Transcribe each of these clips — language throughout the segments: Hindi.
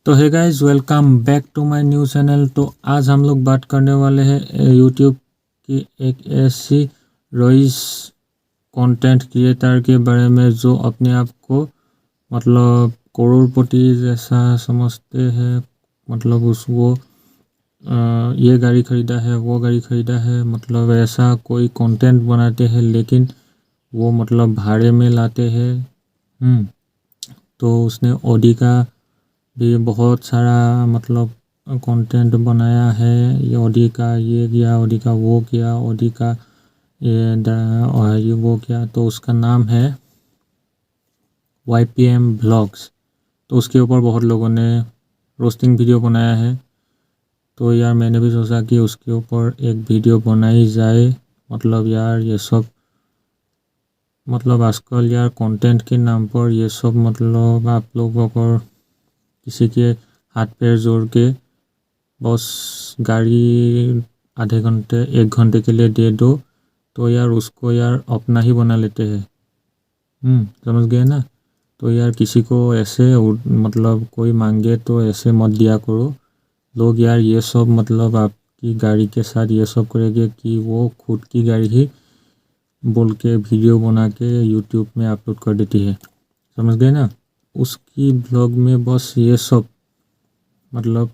तो है guys, welcome back to my new channel. तो आज हम लोग बात करने वाले हैं यूट्यूब की एक ऐसी रईस कंटेंट क्रिएटर के बारे में जो अपने आप को मतलब करोड़पति जैसा समझते हैं। मतलब उसको ये गाड़ी खरीदा है, वो गाड़ी खरीदा है, मतलब ऐसा कोई कंटेंट बनाते हैं, लेकिन वो मतलब भाड़े में लाते हैं। तो उसने ऑडी का भी बहुत सारा मतलब कंटेंट बनाया है। ये ऑडी का ये किया, ऑडी का वो किया, ऑडी का ये वो किया। तो उसका नाम है YPM ब्लॉग्स। तो उसके ऊपर बहुत लोगों ने रोस्टिंग वीडियो बनाया है। तो यार मैंने भी सोचा कि उसके ऊपर एक वीडियो बनाई जाए। मतलब यार ये सब मतलब आजकल यार कंटेंट के नाम पर ये सब मतलब आप लोगों को किसी के हाथ पैर जोड़ के बस गाड़ी आधे घंटे 1 घंटे के लिए दे दो तो यार उसको यार अपना ही बना लेते हैं। समझ गए ना। तो यार किसी को ऐसे मतलब कोई मांगे तो ऐसे मत दिया करो। लोग यार ये सब मतलब आपकी गाड़ी के साथ ये सब करेंगे कि वो खुद की गाड़ी ही बोल के वीडियो बना के यूट्यूब में अपलोड कर देती है। समझ गए ना। उसकी ब्लॉग में बस ये सब मतलब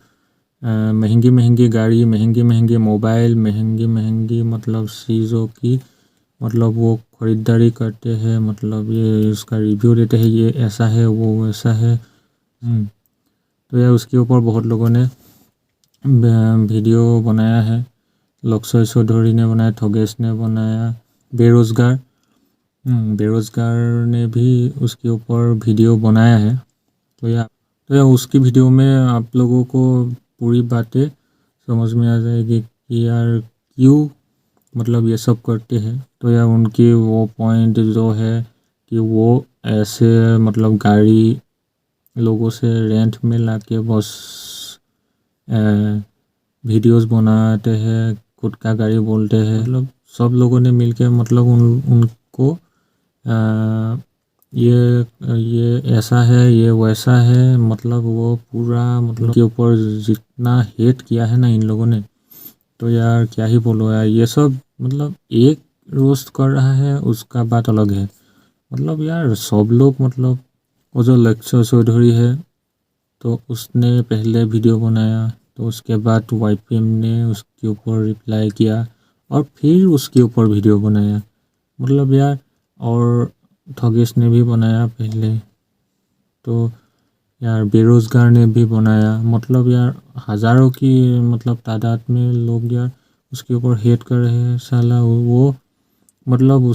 महंगी महंगी गाड़ी, महंगे महंगे मोबाइल, महंगी महंगी मतलब चीज़ों की मतलब वो ख़रीदारी करते हैं। मतलब ये उसका रिव्यू देते हैं, ये ऐसा है वो ऐसा है। तो यार उसके ऊपर बहुत लोगों ने वीडियो बनाया है। लक्ष्य चौधरी ने बनाया, थोगेश ने बनाया, बेरोज़गार ने भी उसके ऊपर वीडियो बनाया है। तो यार उसकी वीडियो में आप लोगों को पूरी बातें समझ में आ जाएगी कि यार क्यों मतलब ये सब करते हैं। तो यार उनकी वो पॉइंट जो है कि वो ऐसे मतलब गाड़ी लोगों से रेंट में लाके बस वीडियोस बनाते हैं, खुद का गाड़ी बोलते हैं। मतलब सब लोगों ने मिलके मतलब उनको ये ऐसा है, ये वैसा है। मतलब वो पूरा मतलब के ऊपर जितना हेट किया है ना इन लोगों ने, तो यार क्या ही बोलो यार। ये सब मतलब एक रोस्ट कर रहा है उसका बात अलग है। मतलब यार सब लोग मतलब वो जो लक्ष्य चौधरी है तो उसने पहले वीडियो बनाया, तो उसके बाद YPM ने उसके ऊपर रिप्लाई किया और फिर उसके ऊपर वीडियो बनाया। मतलब यार और थोगेश ने भी बनाया पहले, तो यार बेरोज़गार ने भी बनाया। मतलब यार हज़ारों की मतलब तादाद में लोग यार उसके ऊपर हेट कर रहे हैं। साला वो मतलब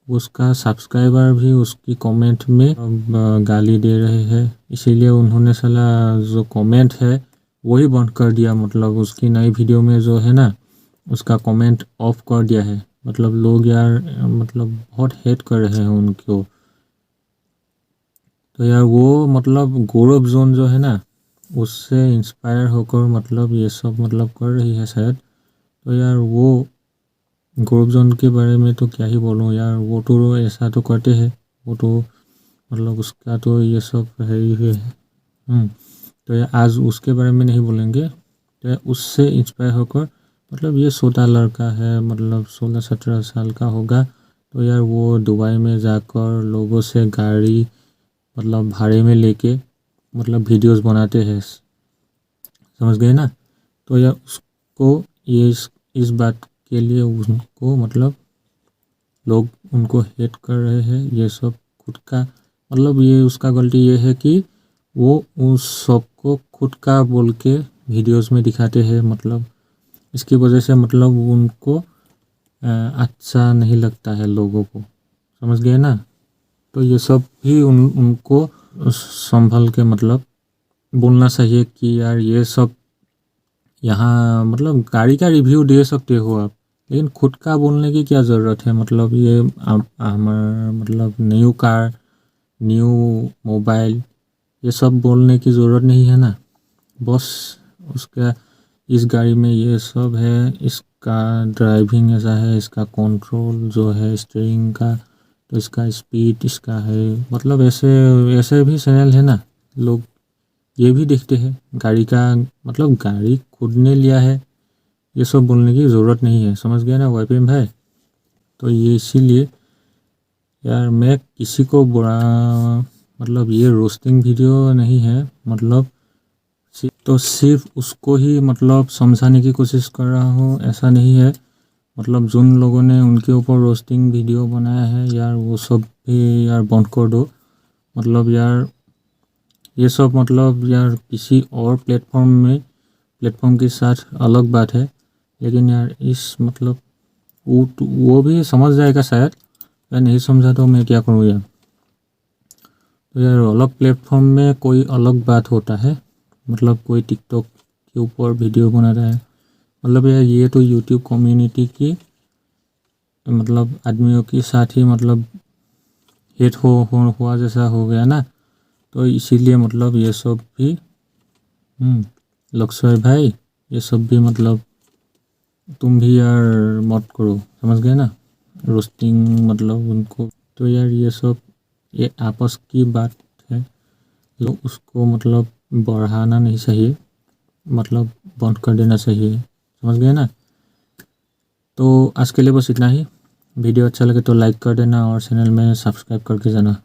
उसका सब्सक्राइबर भी उसकी कमेंट में गाली दे रहे हैं। इसीलिए उन्होंने साला जो कमेंट है वही बंद कर दिया। मतलब उसकी नई वीडियो में जो है ना उसका कमेंट ऑफ कर दिया है। मतलब लोग यार मतलब बहुत हेट कर रहे हैं उनको। तो यार वो मतलब गौरव जोन जो है ना उससे इंस्पायर होकर मतलब ये सब मतलब कर रही है शायद। तो यार वो गौरव जोन के बारे में तो क्या ही बोलूँ यार। वो तो ऐसा तो करते हैं, वो तो मतलब उसका तो ये सब है ही है। तो यार आज उसके बारे में नहीं बोलेंगे। तो यार उससे इंस्पायर होकर मतलब ये छोटा लड़का है, मतलब 16-17 साल का होगा। तो यार वो दुबई में जाकर लोगों से गाड़ी मतलब भाड़े में लेके मतलब वीडियोस बनाते हैं। समझ गए ना। तो यार उसको ये इस बात के लिए उनको मतलब लोग उनको हेट कर रहे हैं। ये सब खुद का मतलब ये उसका गलती ये है कि वो उस सबको खुद का बोल के वीडियोस में दिखाते हैं। मतलब इसकी वजह से मतलब उनको अच्छा नहीं लगता है लोगों को। समझ गए ना। तो ये सब भी उनको संभल के मतलब बोलना चाहिए कि यार ये सब यहाँ मतलब गाड़ी का रिव्यू दे सकते हो आप, लेकिन खुद का बोलने की क्या ज़रूरत है। मतलब ये हमारा मतलब न्यू कार, न्यू मोबाइल ये सब बोलने की ज़रूरत नहीं है ना। बस उसका इस गाड़ी में ये सब है, इसका ड्राइविंग ऐसा है, इसका कंट्रोल जो है स्टीयरिंग का, तो इसका स्पीड इसका है। मतलब ऐसे ऐसे भी चैनल है ना लोग ये भी देखते हैं गाड़ी का मतलब गाड़ी खुद ने लिया है, ये सब बोलने की ज़रूरत नहीं है, समझ गया ना वाईपीएम भाई। तो ये इसीलिए यार मैं किसी को बुरा मतलब ये रोस्टिंग वीडियो नहीं है, मतलब तो सिर्फ उसको ही मतलब समझाने की कोशिश कर रहा हूँ, ऐसा नहीं है। मतलब जिन लोगों ने उनके ऊपर रोस्टिंग वीडियो बनाया है यार, वो सब भी यार बंद कर दो। मतलब यार ये सब मतलब यार किसी और प्लेटफॉर्म के साथ अलग बात है, लेकिन यार इस मतलब वो भी समझ जाएगा शायद, या नहीं समझा तो मैं क्या करूँ यार। तो यार अलग प्लेटफॉर्म में कोई अलग बात होता है, मतलब कोई टिकटॉक के ऊपर वीडियो बना रहा है, मतलब यार ये तो यूट्यूब कम्युनिटी की मतलब आदमियों के साथ ही मतलब हेट हुआ जैसा हो गया ना। तो इसीलिए मतलब ये सब भी लक्ष्य भाई, ये सब भी मतलब तुम भी यार मत करो, समझ गए ना रोस्टिंग मतलब उनको। तो यार ये सब ये आपस की बात है, तो उसको मतलब बढ़ाना नहीं चाहिए, मतलब बंद कर देना चाहिए, समझ गए ना। तो आज के लिए बस इतना ही। वीडियो अच्छा लगे तो लाइक कर देना और चैनल में सब्सक्राइब करके जाना।